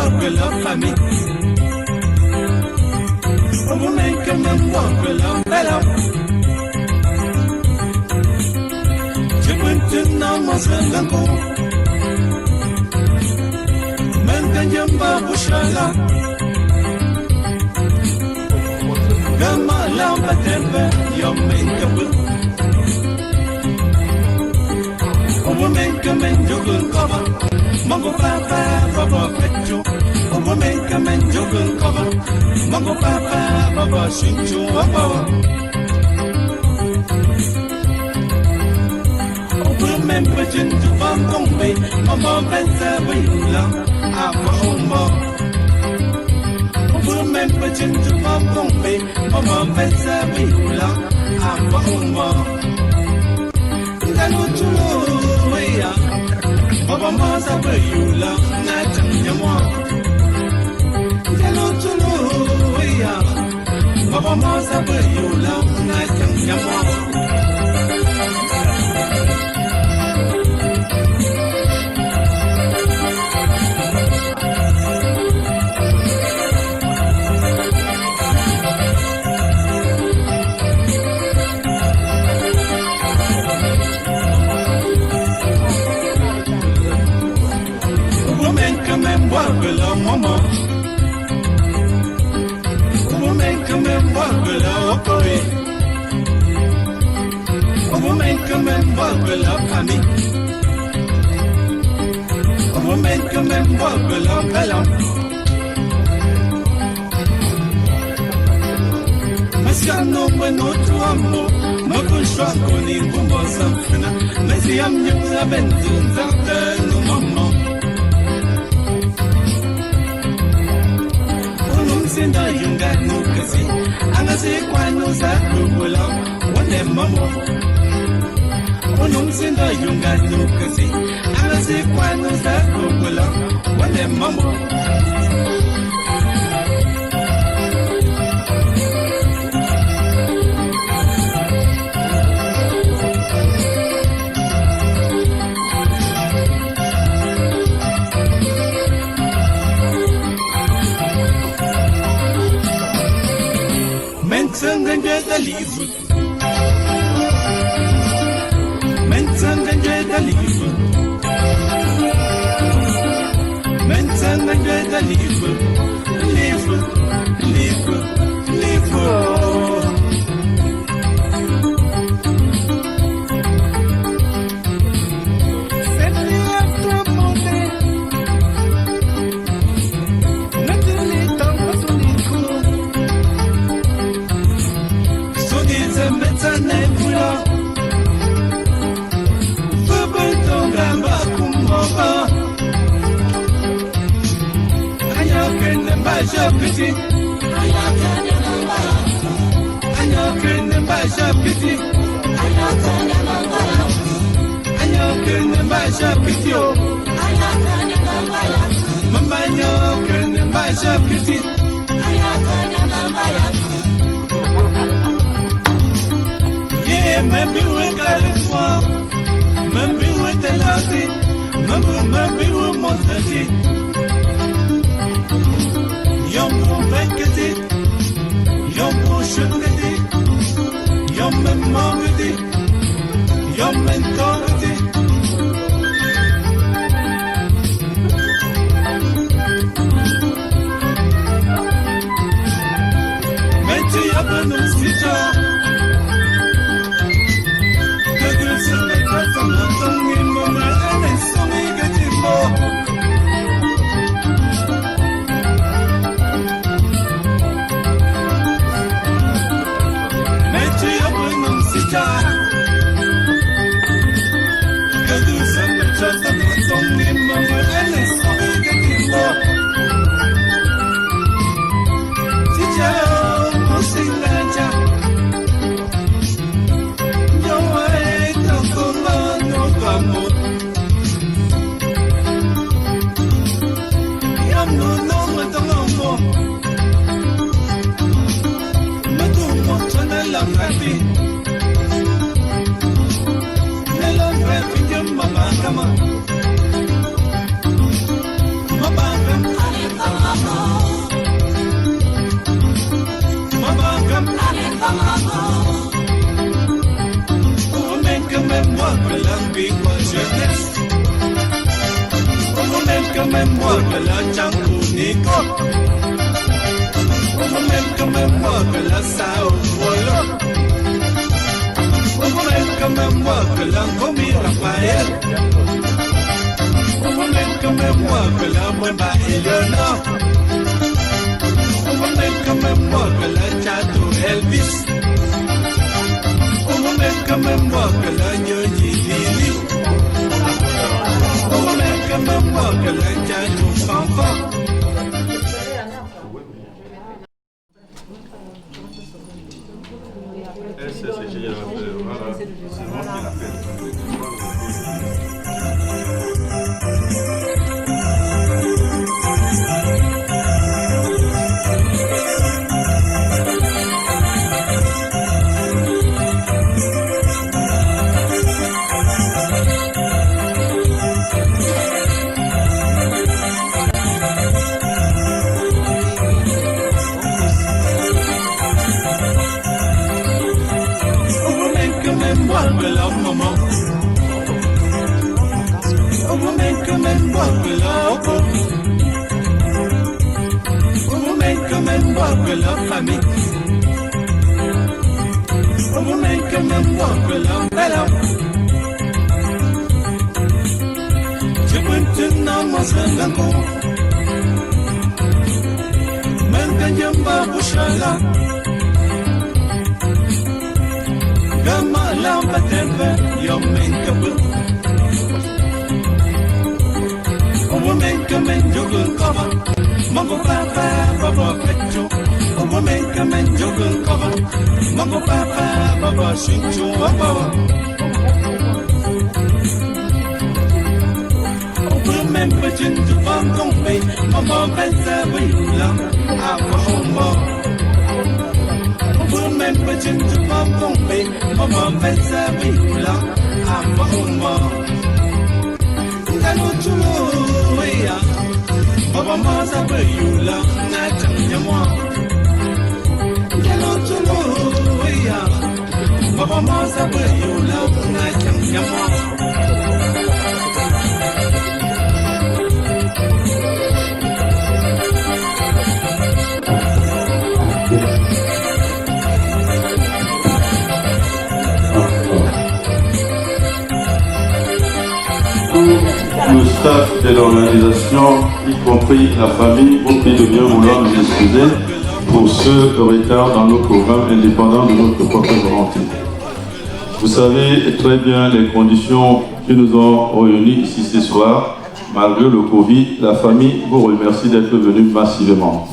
voir que la famille. On vous met quand même voir que la belle. Je peux te nommer ce lango. Même quand je m'en bouche là. Gama lamba tempe, yo make a book. Woman come and juggle cover. Mongo papa, baba petcho. Woman come and juggle cover. Mongo papa, baba shinchu waba. Woman pitching to Bangombe. Mama Benza Willa, Ava Omba. Woman pitching to Bangombe. Mama Benza Willa, Ava Omba. Baba Masa Bayula, Nathan Yamwa. Hello to Loya. Baba Masa Bayula, Nathan Yamwa. Maman, woman come and walk below Corey. Woman come and walk below Cammy. Woman come and walk below Bella. Mascano, when no to amo, no good strong on the Bumbo Samfina. Messi, I'm young, I've been doing that, no mama. Sinda yunga nukasi, angase kwano sa kukula, wale mamo. Onum sinda yunga nukasi, angase kwano sa kukula, wale mamo. Mentanganje da livre. Mentanganje da livre. Mentanganje da livre. Livre, livre, livre. Pity, yeah, maybe we got it for, maybe we tell us it, maybe we must have it. Yom vekati, yom shungati, yom memority, yom mentality. Meti yabanu sita, kagul se meta samantang imona ene somi gati mo. moi que la changu niko. Même moi que la sao wolo. Même moi que la commis Raphaël. Même moi que la Mwemba Eleonore. Même moi que la Chateau Elvis. Même moi que la Nyoni Lili. Même moi que la Chateau Fanfan. C'est génial. Voilà. C'est moi qui l'appelle. La famille, au moment que même moi que l'homme est là. Je peux tenir mon sang même quand je m'en bouche là. Gamma l'amba tempe, yo m'encape. Au moment que même je veux cover, mon papa, papa, petcho. Woman come and juggle cover. Mambo papa, baba, shinchu, baba. Woman pushing to bum company. Mama better be long. After home. Woman pushing to bum company. Mama better be long. After home. Gano chulo, ya. Baba masa be you long. Nathan Yamwa. Le staff de l'organisation, y compris la famille, vous prie de bien vouloir nous excuser pour ce retard dans nos programmes indépendants de notre propre volonté. Vous savez très bien les conditions qui nous ont réunis ici ce soir. Malgré le Covid, la famille vous remercie d'être venue massivement.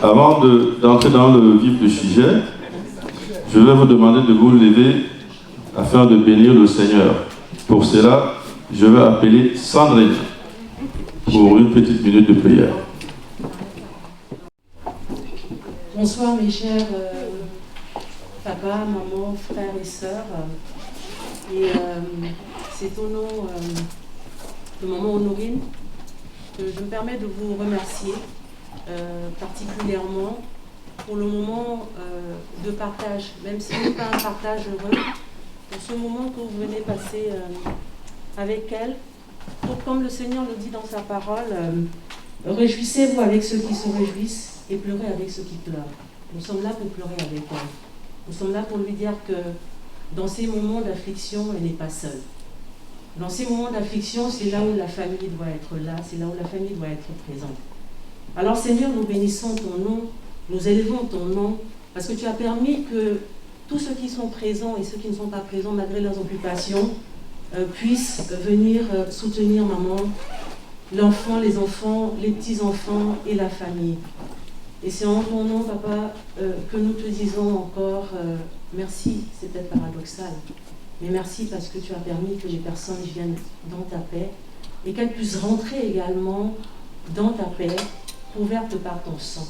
Avant d'entrer dans le vif du sujet, je vais vous demander de vous lever afin de bénir le Seigneur. Pour cela, je vais appeler Sandrine pour une petite minute de prière. Bonsoir mes chers papa, maman, frères et sœurs. Et c'est au nom de maman Honorine que je me permets de vous remercier particulièrement pour le moment de partage, même si ce n'est pas un partage heureux, pour ce moment que vous venez passer avec elle. Pour, comme le Seigneur le dit dans sa parole, réjouissez-vous avec ceux qui se réjouissent et pleurez avec ceux qui pleurent. Nous sommes là pour pleurer avec elle. Nous sommes là pour lui dire que dans ces moments d'affliction, elle n'est pas seule. Dans ces moments d'affliction, c'est là où la famille doit être là, c'est là où la famille doit être présente. Alors Seigneur, nous bénissons ton nom, nous élevons ton nom, parce que tu as permis que tous ceux qui sont présents et ceux qui ne sont pas présents, malgré leurs occupations, puissent venir soutenir maman, l'enfant, les enfants, les petits-enfants et la famille. Et c'est en ton nom, papa, que nous te disons encore merci, c'est peut-être paradoxal, mais merci parce que tu as permis que les personnes viennent dans ta paix et qu'elles puissent rentrer également dans ta paix, couverte par ton sang.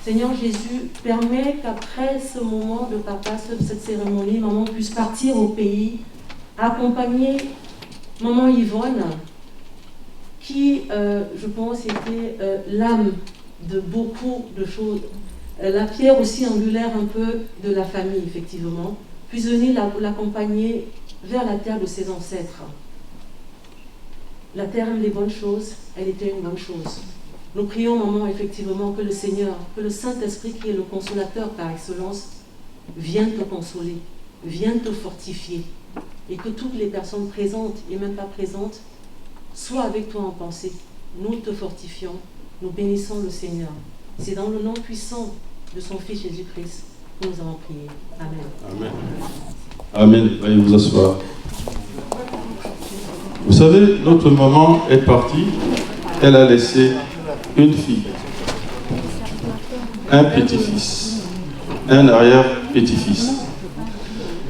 Seigneur Jésus, permets qu'après ce moment de papa, cette cérémonie, maman puisse partir au pays, accompagner maman Yvonne, qui, je pense, était l'âme de beaucoup de choses, la pierre aussi angulaire un peu de la famille, effectivement, puisse venir l'accompagner vers la terre de ses ancêtres. La terre aime les bonnes choses, elle était une bonne chose. Nous prions, maman, effectivement, que le Seigneur, que le Saint-Esprit, qui est le consolateur par excellence, vienne te consoler, vienne te fortifier, et que toutes les personnes présentes et même pas présentes soient avec toi en pensée. Nous te fortifions, nous bénissons le Seigneur. C'est dans le nom puissant de son Fils Jésus-Christ que nous avons prié. Amen. Amen. Amen. Veuillez vous asseoir. Vous savez, notre maman est partie, elle a laissé une fille, un petit-fils, un arrière-petit-fils.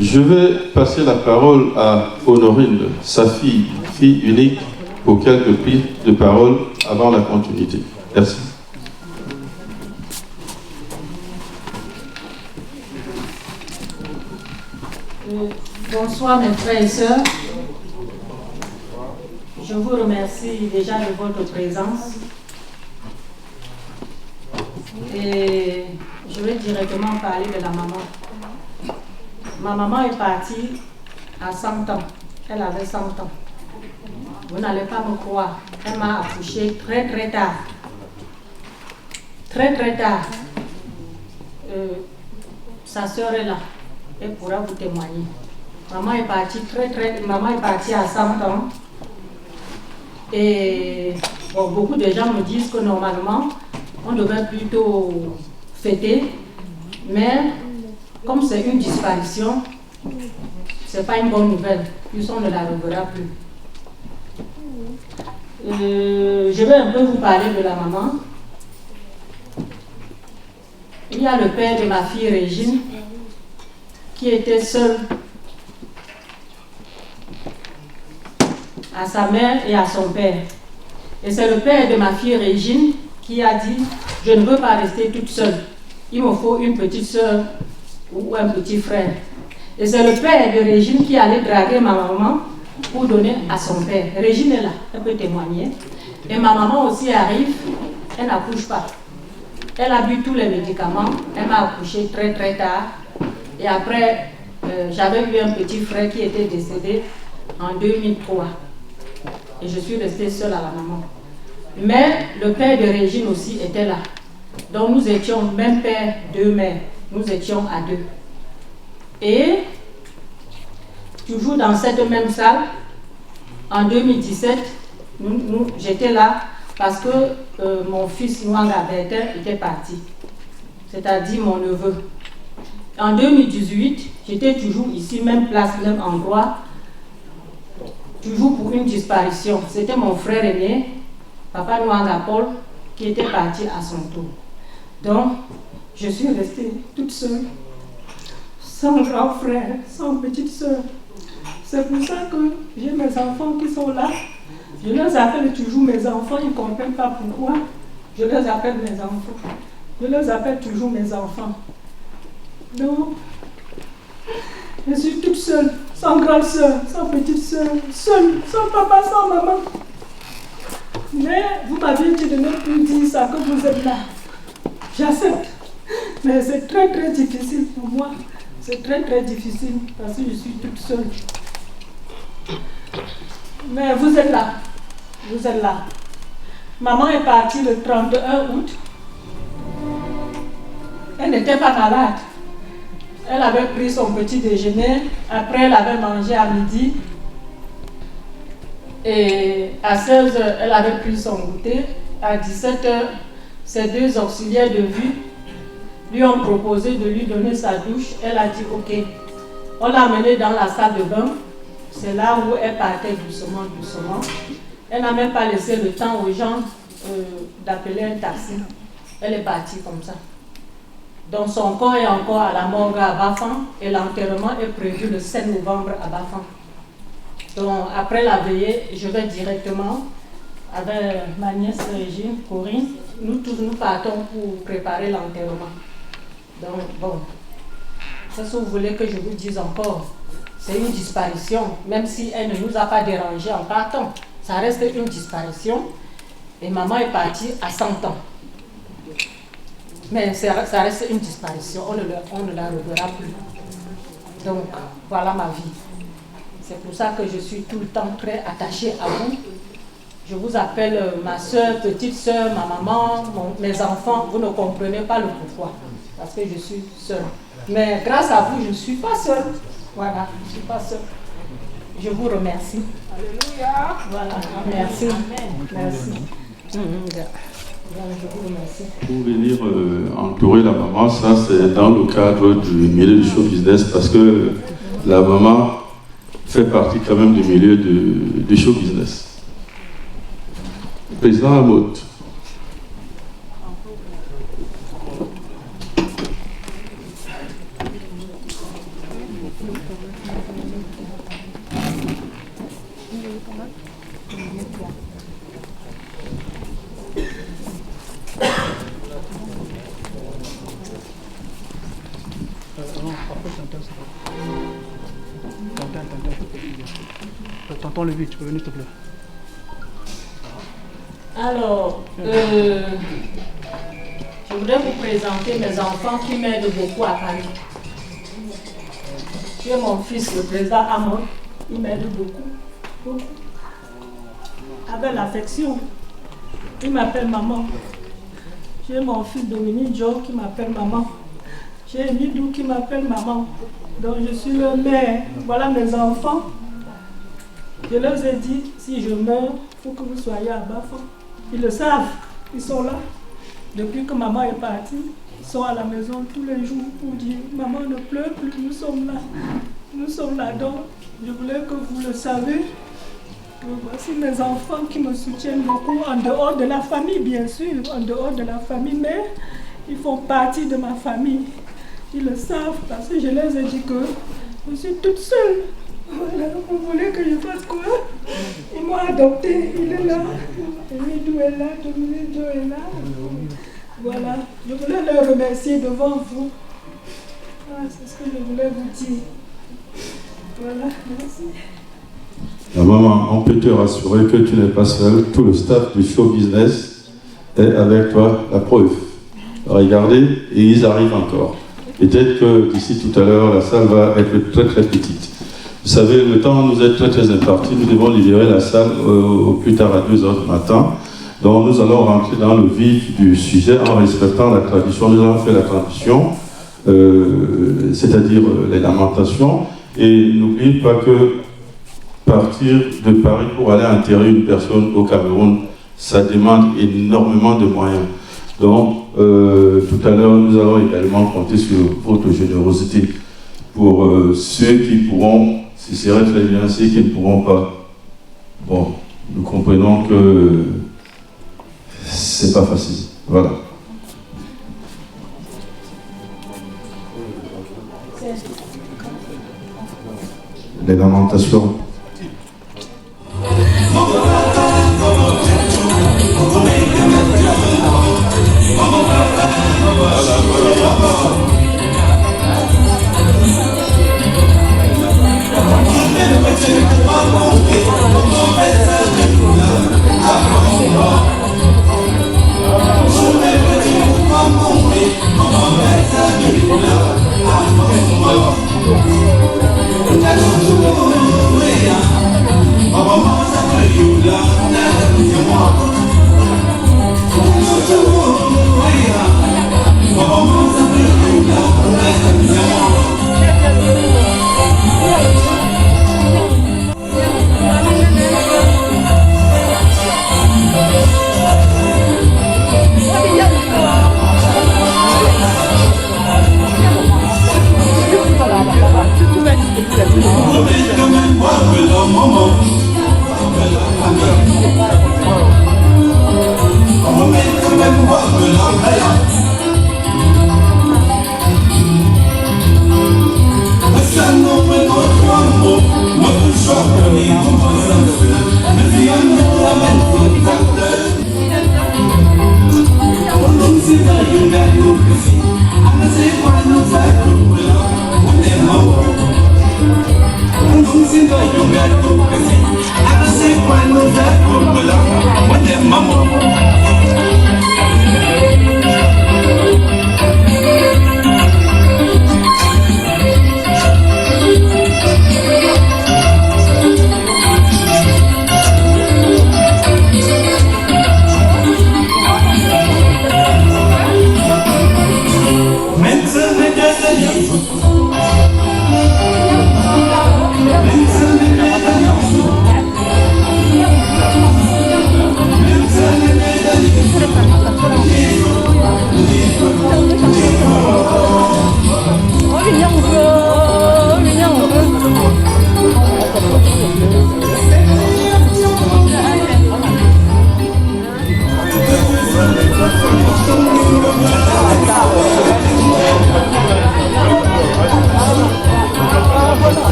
Je vais passer la parole à Honorine, sa fille unique, pour quelques prises de parole avant la continuité. Merci. Bonsoir mes frères et sœurs. Je vous remercie déjà de votre présence. Et je vais directement parler de la maman. Ma maman est partie à 100 ans. Elle avait 100 ans. Vous n'allez pas me croire. Elle m'a accouché très très tard. Très très tard. Sa sœur est là. Elle pourra vous témoigner. Maman est partie à 100 ans. Et bon, beaucoup de gens me disent que normalement, on devait plutôt fêter. Mais comme c'est une disparition, c'est pas une bonne nouvelle, puisqu'on ne la reverra plus. Je vais un peu vous parler de la maman. Il y a le père de ma fille Régine, qui était seul à sa mère et à son père. Et c'est le père de ma fille Régine qui a dit « Je ne veux pas rester toute seule. Il me faut une petite soeur ou un petit frère. » Et c'est le père de Régine qui allait draguer ma maman pour donner à son père. Régine est là, elle peut témoigner. Et ma maman aussi arrive, elle n'accouche pas. Elle a bu tous les médicaments, elle m'a accouché très très tard. Et après, j'avais eu un petit frère qui était décédé en 2003. Et je suis restée seule à la maman. Mais le père de Régine aussi était là. Donc nous étions même père, deux mères. Nous étions à deux. Et toujours dans cette même salle, en 2017, j'étais là parce que mon fils Nwanga Bertin était parti. C'est-à-dire mon neveu. En 2018, j'étais toujours ici, même place, même endroit, toujours pour une disparition. C'était mon frère aîné, Papa Nwanga Paul, qui était parti à son tour. Donc, je suis restée toute seule, sans grand frère, sans petite soeur. C'est pour ça que j'ai mes enfants qui sont là. Je les appelle toujours mes enfants, ils ne comprennent pas pourquoi. Je les appelle mes enfants. Je les appelle toujours mes enfants. Donc, je suis toute seule, sans grande soeur, sans petite soeur, seule, sans papa, sans maman. Mais vous m'avez dit de ne plus dire ça, que vous êtes là. J'accepte. Mais c'est très très difficile pour moi. C'est très très difficile parce que je suis toute seule. Mais vous êtes là. Vous êtes là. Maman est partie le 31 août. Elle n'était pas malade. Elle avait pris son petit déjeuner. Après, elle avait mangé à midi. Et à 16h, elle avait pris son goûter. À 17h, ses deux auxiliaires de vue lui ont proposé de lui donner sa douche. Elle a dit ok. On l'a menée dans la salle de bain. C'est là où elle partait doucement, doucement. Elle n'a même pas laissé le temps aux gens d'appeler un taxi. Elle est partie comme ça. Donc son corps est encore à la morgue à Bafan et l'enterrement est prévu le 7 novembre à Bafan. Donc après la veillée, je vais directement avec ma nièce Régine, Corinne, nous tous nous partons pour préparer l'enterrement. Donc bon, c'est ce que vous voulez que je vous dise encore. C'est une disparition, même si elle ne nous a pas dérangés en partant. Ça reste une disparition. Et maman est partie à 100 ans. Mais ça reste une disparition, on ne la reverra plus. Donc, voilà ma vie. C'est pour ça que je suis tout le temps très attachée à vous. Je vous appelle ma soeur, petite soeur, ma maman, mes enfants. Vous ne comprenez pas le pourquoi. Parce que je suis seule. Mais grâce à vous, je ne suis pas seule. Voilà, je ne suis pas seule. Je vous remercie. Alléluia. Voilà, merci. Merci. Voilà, je vous remercie. Pour venir entourer la maman, ça c'est dans le cadre du milieu du show business parce que la maman fait partie quand même du milieu du show business. Président Amout. Tonton Lévi, tu peux venir s'il te plaît. Alors, je voudrais vous présenter mes enfants qui m'aident beaucoup à Paris. J'ai mon fils, le président Amon, il m'aide beaucoup. Avec l'affection, il m'appelle maman. J'ai mon fils Dominique Joe qui m'appelle maman. J'ai Midou qui m'appelle maman. Donc je suis leur mère. Voilà mes enfants. Je leur ai dit, si je meurs, il faut que vous soyez à Bafo. Ils le savent, ils sont là. Depuis que maman est partie, ils sont à la maison tous les jours pour dire, maman ne pleure plus, nous sommes là. Nous sommes là, donc je voulais que vous le saviez. Voici mes enfants qui me soutiennent beaucoup, en dehors de la famille, bien sûr, en dehors de la famille, mais ils font partie de ma famille. Ils le savent parce que je leur ai dit que je suis toute seule. Voilà, vous voulez que je fasse quoi? Ils m'ont adopté, il est là. Midou est là, Dominique Joe est là. Voilà, je voulais leur remercier devant vous. Ah, c'est ce que je voulais vous dire. Voilà, merci. La maman, on peut te rassurer que tu n'es pas seul. Tout le staff du show business est avec toi. La preuve. Regardez, et ils arrivent encore. Peut-être que d'ici tout à l'heure, la salle va être très très petite. Vous savez, le temps nous est très très imparti. Nous devons libérer la salle au plus tard à 2h du matin. Donc nous allons rentrer dans le vif du sujet en respectant la tradition. Nous allons faire la tradition, c'est-à-dire les lamentations. Et n'oubliez pas que partir de Paris pour aller enterrer une personne au Cameroun, ça demande énormément de moyens. Donc, tout à l'heure, nous allons également compter sur votre générosité pour ceux qui pourront, ce serait très bien, ceux qui ne pourront pas. Bon, nous comprenons que c'est pas facile. Voilà. Les lamentations.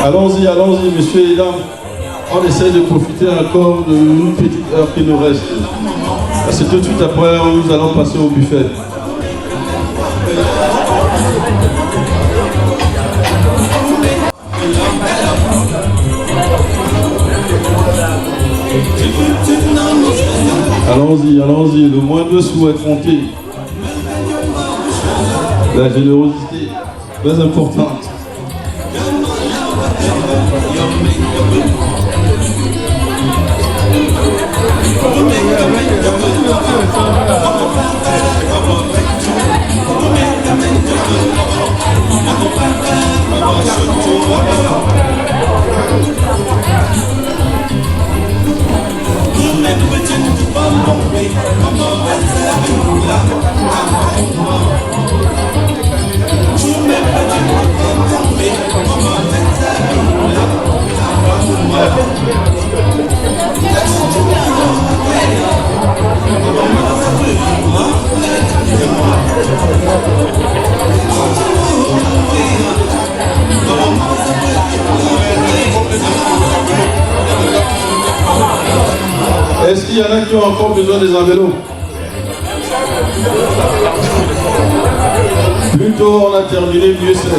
Allons-y, allons-y, messieurs et dames. On essaie de profiter encore d'une petite heure qui nous reste. C'est tout de suite après, nous allons passer au buffet. Allons-y, allons-y, le moindre souhait compté. La générosité, très importante. Est-ce qu'il y en a qui ont encore besoin des enveloppes? Plus tôt on a terminé, mieux c'est.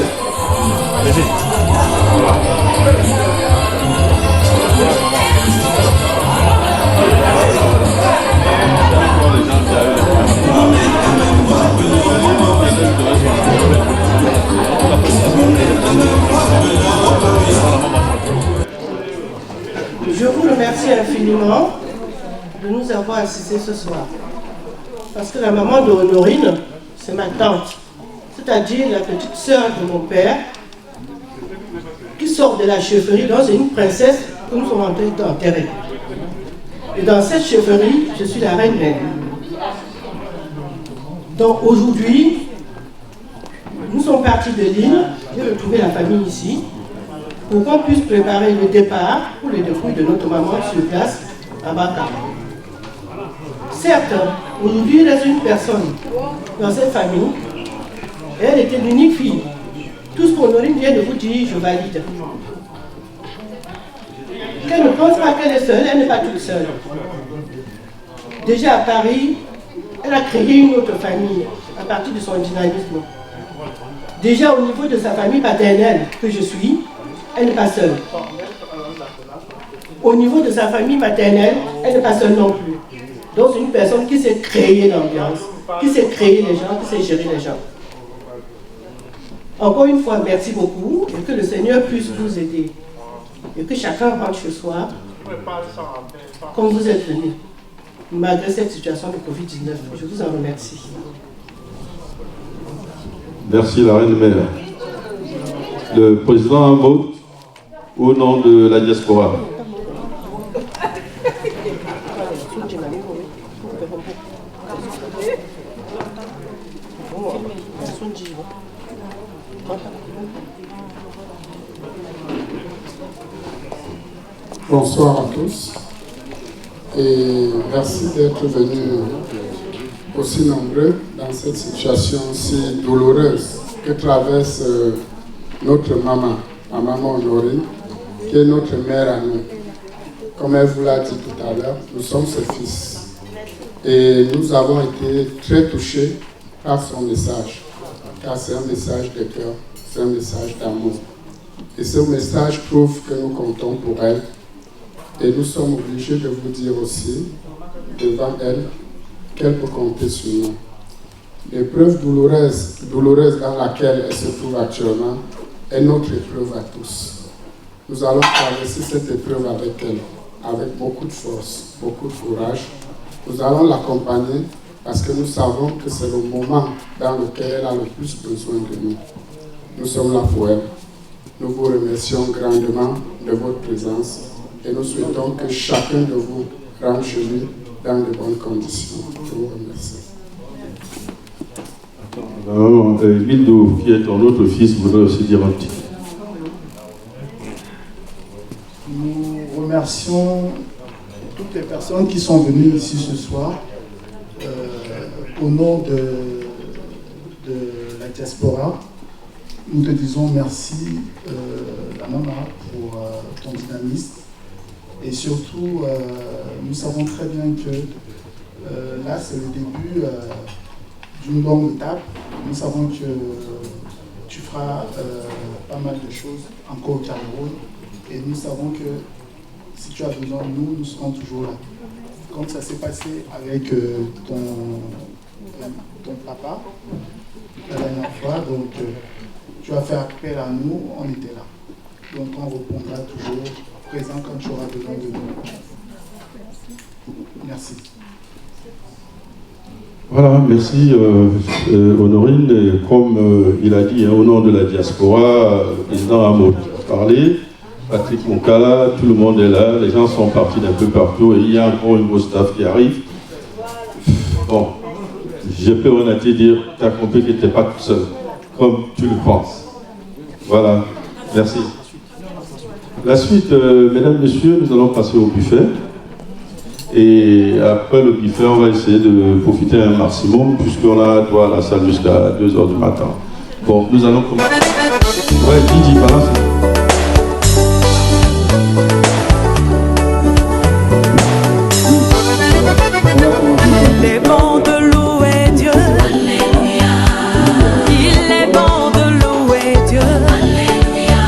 Je vous remercie infiniment de nous avoir assistés ce soir. Parce que la maman de Honorine, c'est ma tante, c'est-à-dire la petite sœur de mon père, qui sort de la chefferie, donc c'est une princesse que nous sommes en train d'enterrer. Et dans cette chefferie, je suis la reine mère. Donc aujourd'hui, nous sommes partis de l'île, j'ai retrouvé la famille ici, pour qu'on puisse préparer le départ pour les dépouilles de notre maman sur place à Baka. Certes, aujourd'hui il reste une personne dans cette famille, et elle était l'unique fille. Tout ce qu'Honorine vient de vous dire, je valide. Qu'elle ne pense pas qu'elle est seule, elle n'est pas toute seule. Déjà à Paris, elle a créé une autre famille à partir de son dynamisme. Déjà au niveau de sa famille paternelle que je suis, elle n'est pas seule. Au niveau de sa famille maternelle, elle n'est pas seule non plus. Donc c'est une personne qui sait créer l'ambiance, qui sait créer les gens, qui sait gérer les gens. Encore une fois, merci beaucoup et que le Seigneur puisse vous aider. Et que chacun rentre chez soi comme vous êtes venus, malgré cette situation de Covid-19. Je vous en remercie. Merci la reine mère. Le président un mot au nom de la diaspora. Bonsoir à tous et merci d'être venus aussi nombreux dans cette situation si douloureuse que traverse notre maman, ma maman Honorine, qui est notre mère à nous. Comme elle vous l'a dit tout à l'heure, nous sommes ses fils et nous avons été très touchés par son message. car c'est un message de cœur, c'est un message d'amour. Et ce message prouve que nous comptons pour elle. Et nous sommes obligés de vous dire aussi, devant elle, qu'elle peut compter sur nous. L'épreuve douloureuse dans laquelle elle se trouve actuellement est notre épreuve à tous. Nous allons traverser cette épreuve avec elle, avec beaucoup de force, beaucoup de courage. Nous allons l'accompagner parce que nous savons que c'est le moment dans lequel elle a le plus besoin de nous. Nous sommes là pour elle. Nous vous remercions grandement de votre présence et nous souhaitons que chacun de vous rentre chez lui dans de bonnes conditions. Je vous remercie. Guido, qui est ton autre fils, voudrait aussi dire un petit mot. Nous remercions toutes les personnes qui sont venues ici ce soir au nom de la diaspora. Nous te disons merci, la maman, pour ton dynamisme. Et surtout, nous savons très bien que là, c'est le début d'une longue étape. Nous savons que tu feras pas mal de choses encore au Cameroun. Et nous savons que si tu as besoin de nous, nous serons toujours là. Comme ça s'est passé avec ton papa la dernière fois, donc tu as fait appel à nous, on était là. Donc on répondra toujours présent quand tu auras besoin de nous. Merci. Voilà, merci Honorine. Et comme il a dit, au nom de la diaspora, le président Hameau a parlé, Patrick Moncala, tout le monde est là, les gens sont partis d'un peu partout et il y a encore un gros staff qui arrive. Bon, je peux honnêtement dire, tu as compris que tu n'étais pas tout seul, comme tu le penses. Voilà, merci. La suite, mesdames, messieurs, nous allons passer au buffet. Et après le buffet, on va essayer de profiter un maximum, puisqu'on a droit à la salle jusqu'à 2h du matin. Bon, nous allons commencer. Ouais, Didi, balance. Il est bon de louer Dieu. Alléluia. Il est bon de louer Dieu. Alléluia.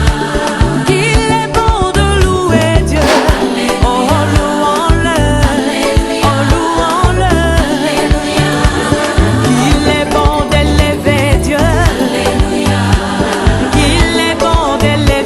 Il est bon de louer Dieu. Alléluia. Oh, louons-le. Alléluia. Oh, louons-le. Alléluia. Il est bon d'élever Dieu. Alléluia. Il est bon d'élever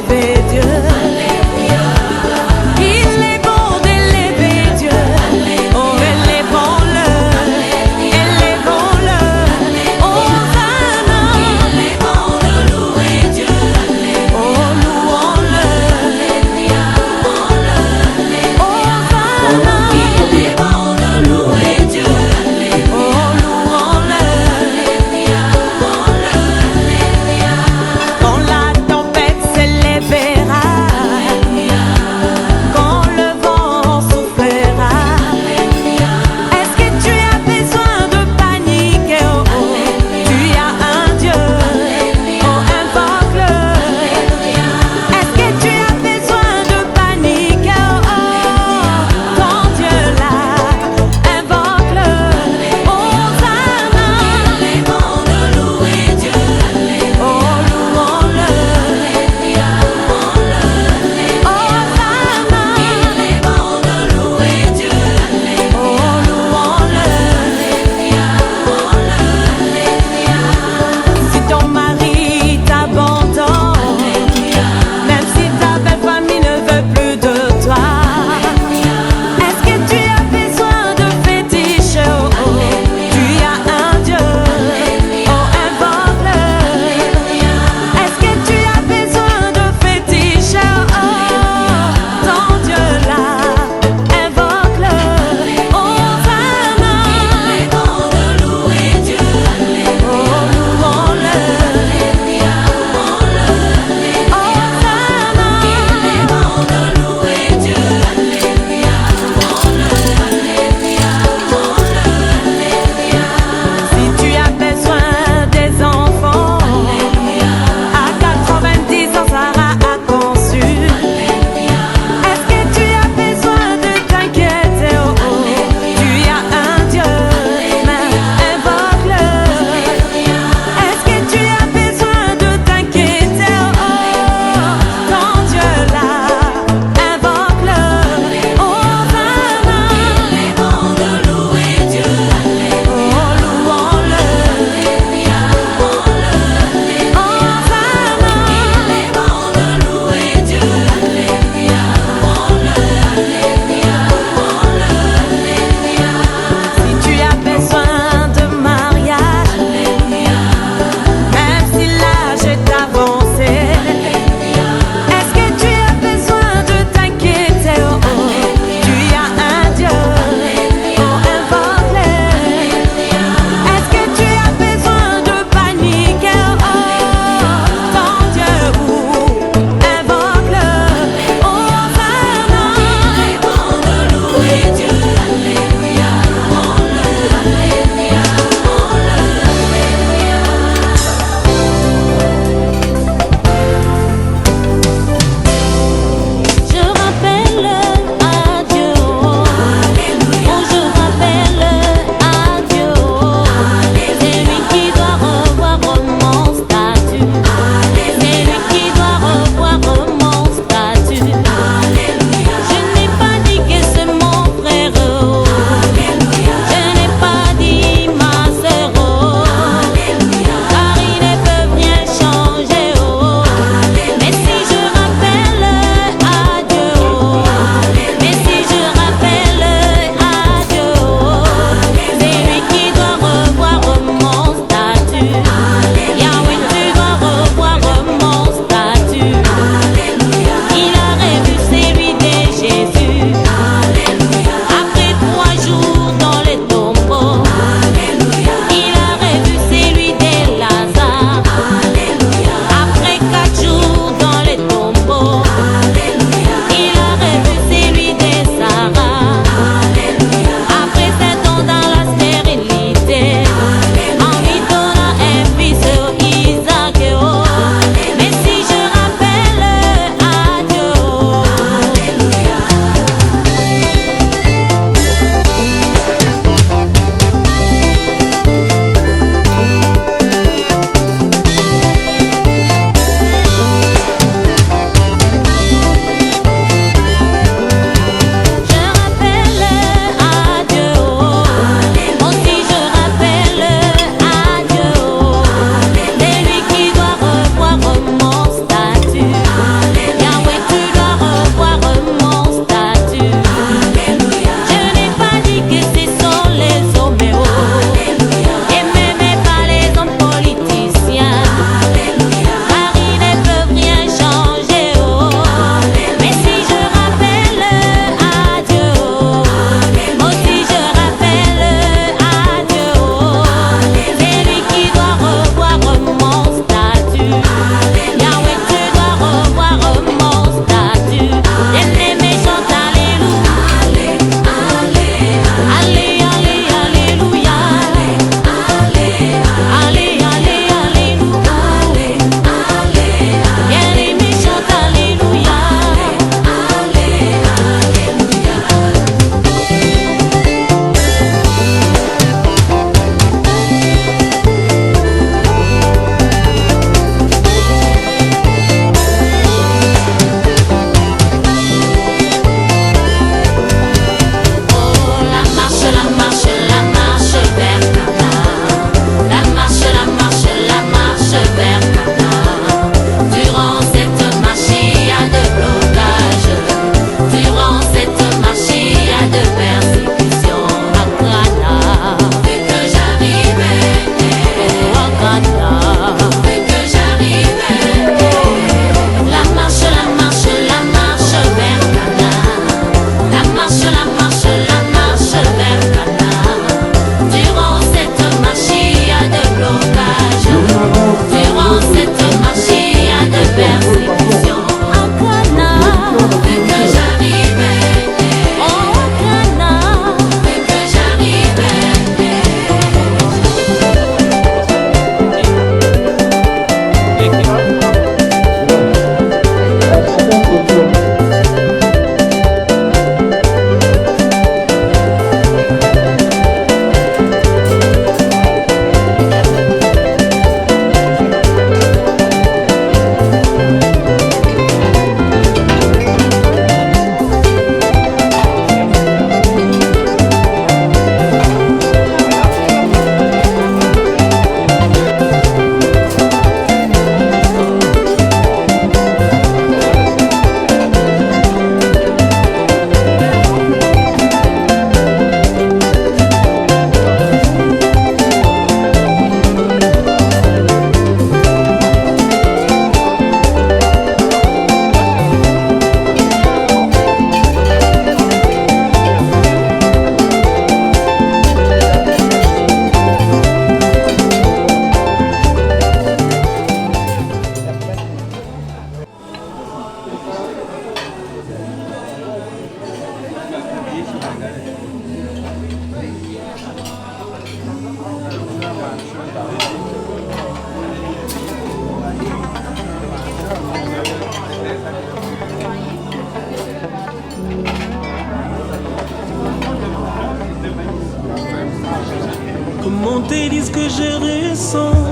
que je ressens.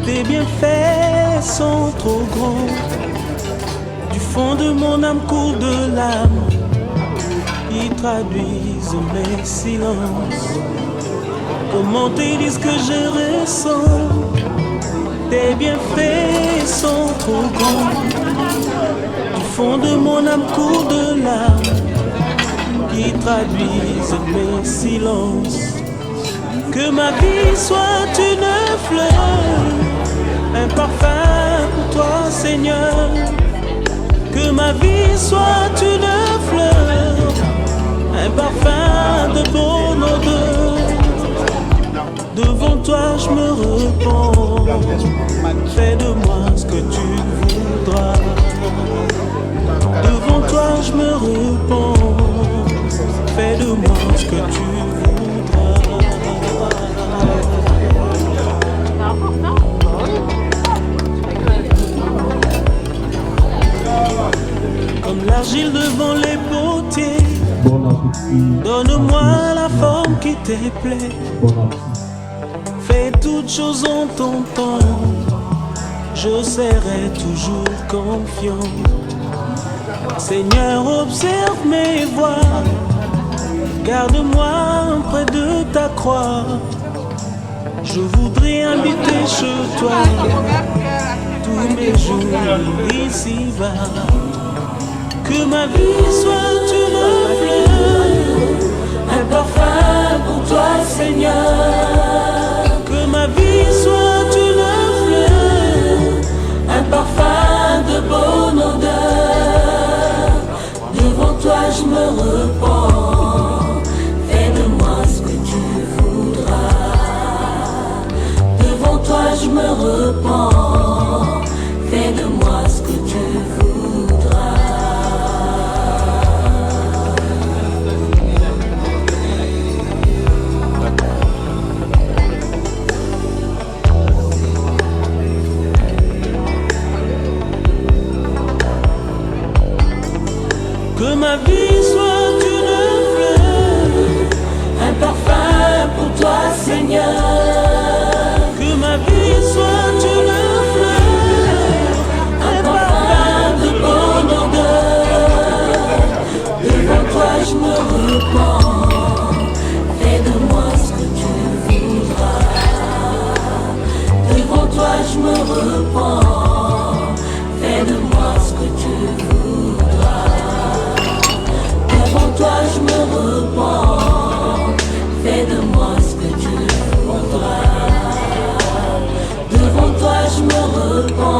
Tes bienfaits sont trop grands. Du fond de mon âme coule de larmes qui traduisent mes silences. Comment te dire ce que je ressens? Tes bienfaits sont trop grands. Du fond de mon âme coule de larmes qui traduisent mes silences. Que ma vie soit une fleur, un parfum pour toi, Seigneur. Que ma vie soit une fleur, un parfum de bonne odeur. Devant toi je me repens. Fais de moi ce que tu voudras. Devant toi je me repens. Fais de moi ce que tu voudras. Comme l'argile devant les potiers, donne-moi la forme qui te plaît. Fais toutes choses en ton temps, je serai toujours confiant. Seigneur, observe mes voies, garde-moi près de ta croix. Je voudrais habiter chez toi tous mes jours ici-bas. Que ma vie soit une fleur, un parfum pour toi, Seigneur. Que ma vie soit une fleur, un parfum de bonne odeur. Devant toi je me repens. Fais de moi ce que tu voudras. Devant toi je me repens. Fais de moi ce que tu voudras. Que ma vie soit une fleur, un parfum pour toi, Seigneur. Que ma vie soit une fleur, un parfum de bonne odeur. Devant toi je me repens. Fais de moi ce que tu voudras. Devant toi je me repens. Fais de moi ce que tu voudras. Devant toi je me repens. Fais de moi ce que tu voudras. Devant toi je me repens.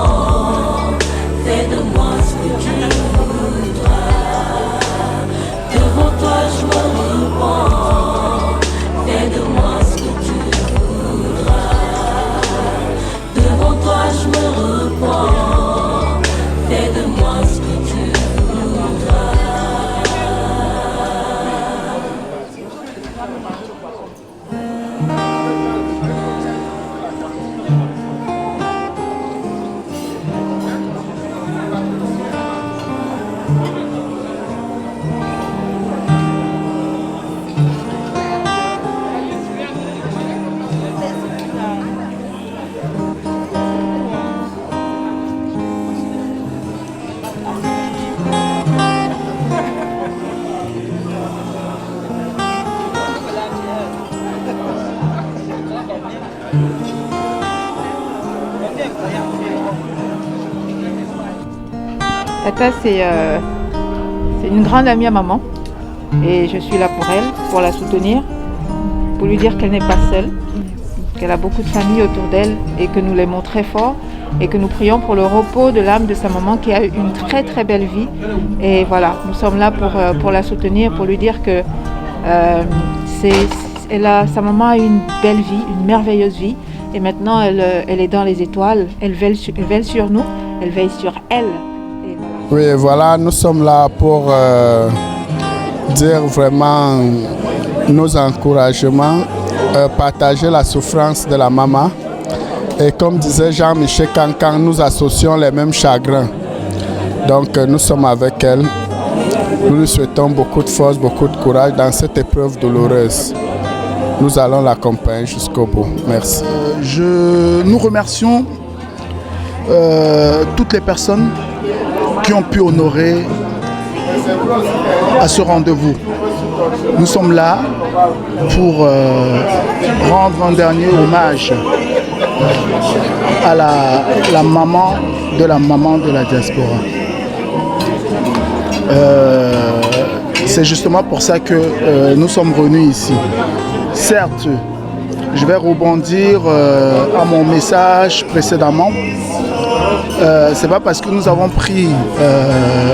Fais de moi ce que tu voudras. Devant toi je me repens. Fais de moi ce que tu voudras. Devant toi je me repens. Fais de moi ce que tu voudras. Tata, c'est une grande amie à maman et je suis là pour elle, pour la soutenir, pour lui dire qu'elle n'est pas seule, qu'elle a beaucoup de familles autour d'elle et que nous l'aimons très fort et que nous prions pour le repos de l'âme de sa maman qui a eu une très très belle vie. Et voilà, nous sommes là pour la soutenir, pour lui dire que sa maman a eu une belle vie, une merveilleuse vie et maintenant elle est dans les étoiles, elle veille sur nous, elle veille sur elle. Oui, voilà, nous sommes là pour dire vraiment nos encouragements, partager la souffrance de la maman. Et comme disait Jean-Michel Cancan, nous associons les mêmes chagrins. Donc nous sommes avec elle. Nous lui souhaitons beaucoup de force, beaucoup de courage dans cette épreuve douloureuse. nous allons l'accompagner jusqu'au bout. Merci. Nous remercions toutes les personnes qui ont pu honorer à ce rendez-vous. Nous sommes là pour rendre un dernier hommage à la maman de la diaspora. C'est justement pour ça que nous sommes venus ici. Certes, je vais rebondir à mon message précédemment. C'est pas parce que nous avons pris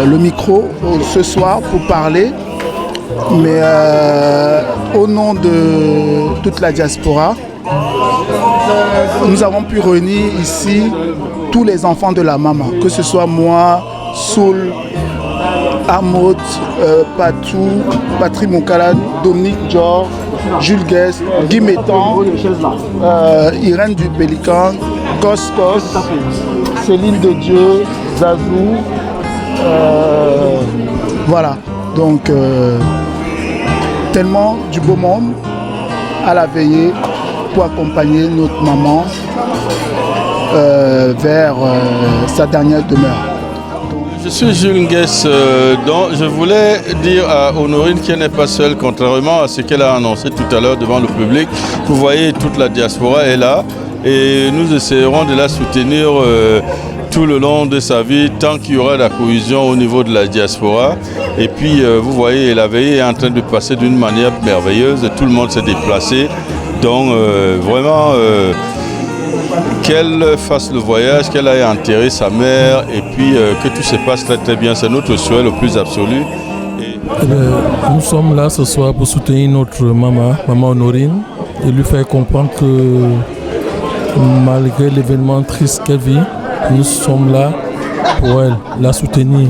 le micro ce soir pour parler, mais au nom de toute la diaspora, nous avons pu réunir ici tous les enfants de la maman, que ce soit moi, Soul, Amot, Patou, Patrick Moukala, Dominique Dior, Jules Guest, Guy Métan, Irène du Pélican, Coscos, Céline de Dieu, Zazou. Voilà, donc tellement du beau monde à la veillée pour accompagner notre maman vers sa dernière demeure. Je suis Jules Guest, donc je voulais dire à Honorine qu'elle n'est pas seule, contrairement à ce qu'elle a annoncé tout à l'heure devant le public. Vous voyez, toute la diaspora est là et nous essayerons de la soutenir tout le long de sa vie, tant qu'il y aura la cohésion au niveau de la diaspora. Et puis, vous voyez, la veillée est en train de passer d'une manière merveilleuse, tout le monde s'est déplacé. Donc, vraiment... qu'elle fasse le voyage, qu'elle aille enterrer sa mère et puis que tout se passe très très bien. C'est notre souhait le plus absolu. Nous sommes là ce soir pour soutenir notre maman Honorine, et lui faire comprendre que malgré l'événement triste qu'elle vit, nous sommes là pour elle, la soutenir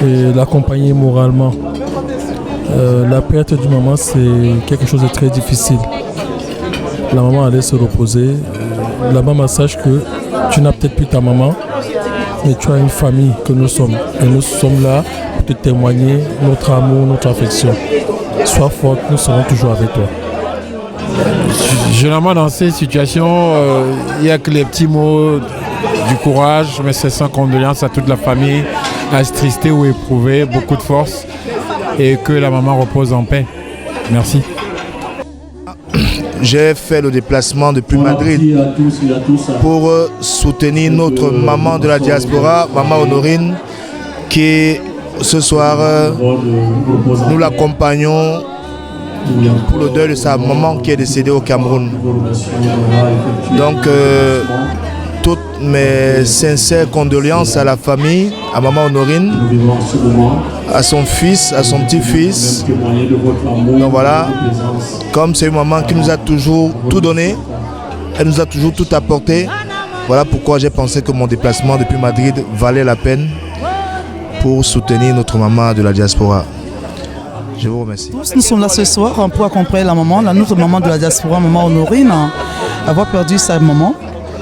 et l'accompagner moralement. La perte du maman, c'est quelque chose de très difficile. La maman allait se reposer. La maman sache que tu n'as peut-être plus ta maman, mais tu as une famille que nous sommes. Et nous sommes là pour te témoigner notre amour, notre affection. Sois forte, nous serons toujours avec toi. Généralement dans ces situations, il n'y a que les petits mots du courage, mais c'est sans condoléances à toute la famille, attristée ou éprouvée, beaucoup de force, et que la maman repose en paix. Merci. J'ai fait le déplacement depuis Madrid pour soutenir notre maman de la diaspora, maman Honorine, qui ce soir, nous l'accompagnons pour le deuil de sa maman qui est décédée au Cameroun. Donc, toutes mes sincères condoléances à la famille, à maman Honorine, à son fils, à son petit-fils. Donc voilà, comme c'est une maman qui nous a toujours tout donné, elle nous a toujours tout apporté. Voilà pourquoi j'ai pensé que mon déplacement depuis Madrid valait la peine pour soutenir notre maman de la diaspora. Je vous remercie. Nous sommes là ce soir pour accompagner la maman, notre maman de la diaspora, maman Honorine, avoir perdu sa maman.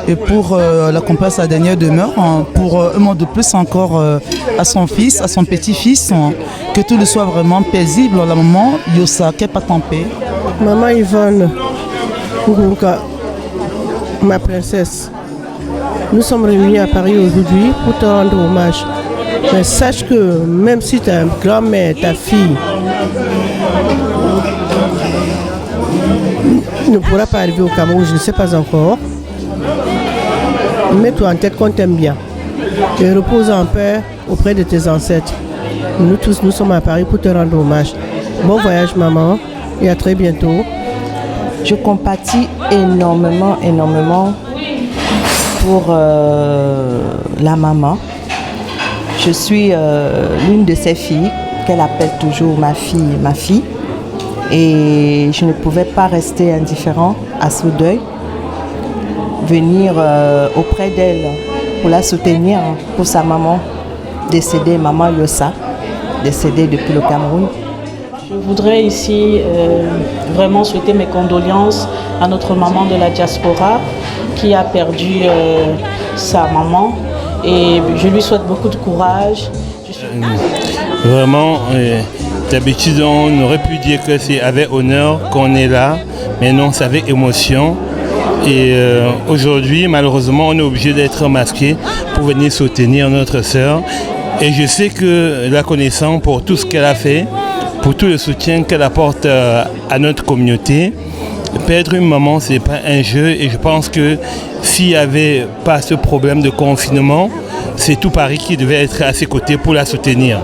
Et pour l'accompagner à sa dernière demeure, pour un mot de plus encore à son fils, à son petit-fils, que tout le soit vraiment paisible. La maman Yosa, qu'elle pas en paix. Maman Yvonne, ma princesse, nous sommes réunis à Paris aujourd'hui pour te rendre hommage. Mais sache que même si ta grand-mère, ta fille, ne pourra pas arriver au Cameroun, je ne sais pas encore, mets-toi en tête qu'on t'aime bien et repose en paix auprès de tes ancêtres. Nous tous, nous sommes à Paris pour te rendre hommage. Bon voyage maman et à très bientôt. Je compatis énormément pour la maman. Je suis l'une de ses filles qu'elle appelle toujours ma fille. Et je ne pouvais pas rester indifférent à ce deuil. Venir auprès d'elle pour la soutenir pour sa maman décédée, maman Yosa, décédée depuis le Cameroun. Je voudrais ici vraiment souhaiter mes condoléances à notre maman de la diaspora qui a perdu sa maman et je lui souhaite beaucoup de courage. Vraiment, D'habitude, on aurait pu dire que c'est avec honneur qu'on est là, mais non, c'est avec émotion. Et aujourd'hui, malheureusement, on est obligé d'être masqué pour venir soutenir notre sœur. Et je sais que la connaissant pour tout ce qu'elle a fait, pour tout le soutien qu'elle apporte à notre communauté, perdre une maman, ce n'est pas un jeu. Et je pense que s'il n'y avait pas ce problème de confinement, c'est tout Paris qui devait être à ses côtés pour la soutenir.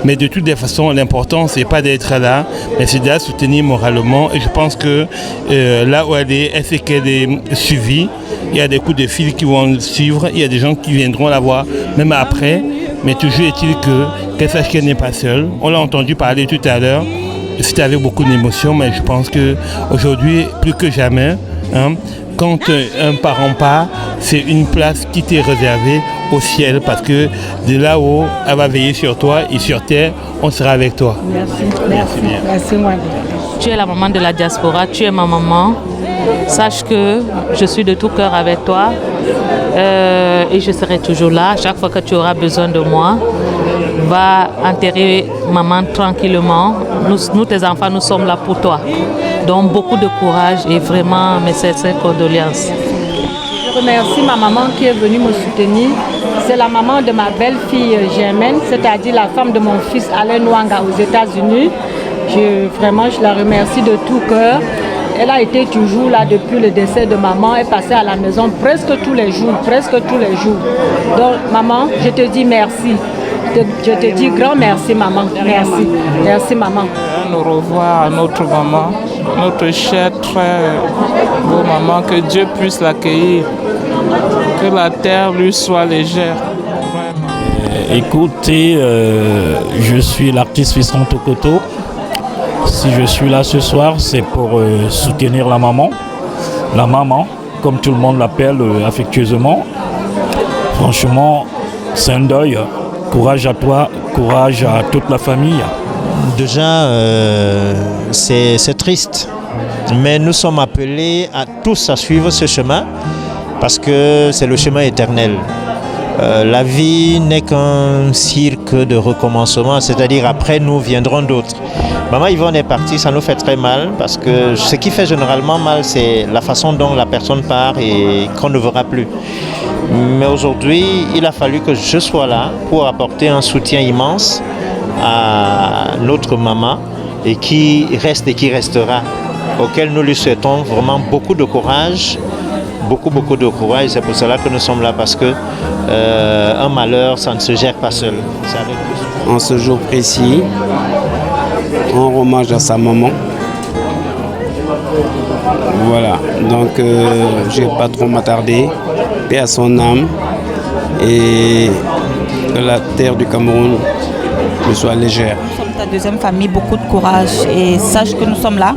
Mais de toutes les façons, l'important, ce n'est pas d'être là, mais c'est de la soutenir moralement. Et je pense que là où elle sait qu'elle est suivie. Il y a des coups de fil qui vont suivre, il y a des gens qui viendront la voir, même après. Mais toujours est-il qu'elle sache qu'elle n'est pas seule. On l'a entendu parler tout à l'heure. C'était avec beaucoup d'émotion, mais je pense qu'aujourd'hui, plus que jamais, quand un parent part, c'est une place qui t'est réservée au ciel, parce que de là-haut, elle va veiller sur toi et sur terre, on sera avec toi. Merci. Tu es la maman de la diaspora, tu es ma maman. Sache que je suis de tout cœur avec toi et je serai toujours là. Chaque fois que tu auras besoin de moi, va enterrer maman tranquillement. Nous, tes enfants, nous sommes là pour toi. Donc beaucoup de courage et vraiment mes sincères condoléances. Je remercie ma maman qui est venue me soutenir. C'est la maman de ma belle-fille Germaine, c'est-à-dire la femme de mon fils Alain Nwanga aux États-Unis. Je la remercie de tout cœur. Elle a été toujours là depuis le décès de maman. Elle passait à la maison presque tous les jours. Donc maman, je te dis merci. Je te dis grand merci maman. Merci maman. Au revoir à notre maman, notre chère, très beau maman. Que Dieu puisse l'accueillir. Que la terre lui soit légère. Écoutez, je suis l'artiste Fiston Tokoto. Si je suis là ce soir, c'est pour soutenir la maman. La maman, comme tout le monde l'appelle affectueusement. Franchement, c'est un deuil. Courage à toi, courage à toute la famille. Déjà, c'est triste. Mais nous sommes appelés à tous à suivre ce chemin parce que c'est le chemin éternel. La vie n'est qu'un cirque de recommencement, c'est-à-dire après nous viendront d'autres. Maman Yvonne est partie, ça nous fait très mal parce que ce qui fait généralement mal, c'est la façon dont la personne part et qu'on ne verra plus. Mais aujourd'hui, il a fallu que je sois là pour apporter un soutien immense à notre maman et qui reste et qui restera, auquel nous lui souhaitons vraiment beaucoup de courage. Beaucoup de courage, c'est pour cela que nous sommes là, parce que un malheur, ça ne se gère pas seul. En ce jour précis, on rend hommage à sa maman. Voilà, donc je ne vais pas trop m'attarder. Paix à son âme et que la terre du Cameroun me soit légère. Nous sommes ta deuxième famille, beaucoup de courage et sache que nous sommes là.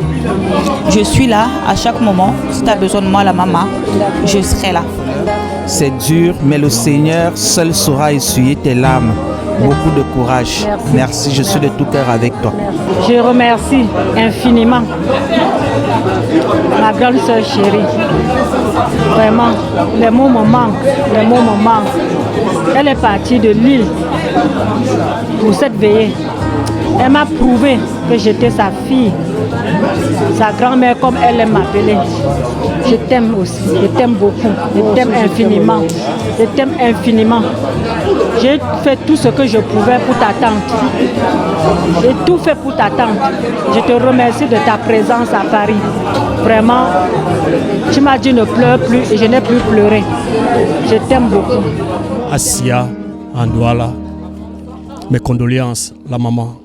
Je suis là à chaque moment. Si tu as besoin de moi, la maman, je serai là. C'est dur, mais le Seigneur seul saura essuyer tes larmes. Beaucoup de courage. Merci, je suis de tout cœur avec toi. Je remercie infiniment ma grande sœur chérie. Vraiment, les mots me manquent. Elle est partie de Lille pour cette veillée. Elle m'a prouvé que j'étais sa fille, sa grand-mère comme elle aime m'appeler. Je t'aime aussi, je t'aime beaucoup, je t'aime infiniment. J'ai fait tout ce que je pouvais pour t'attendre. J'ai tout fait pour t'attendre. Je te remercie de ta présence à Paris. Vraiment, tu m'as dit ne pleure plus et je n'ai plus pleuré. Je t'aime beaucoup. Assia, Andouala, mes condoléances, la maman.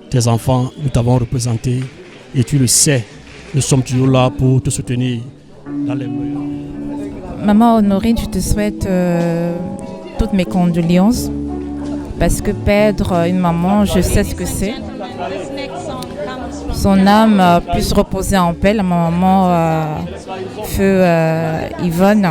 Tes enfants, nous t'avons représenté et tu le sais, nous sommes toujours là pour te soutenir dans les meilleurs. Maman Honorine, je te souhaite toutes mes condoléances parce que perdre une maman, je sais ce que c'est. Son âme puisse reposer en paix, la maman feu Yvonne.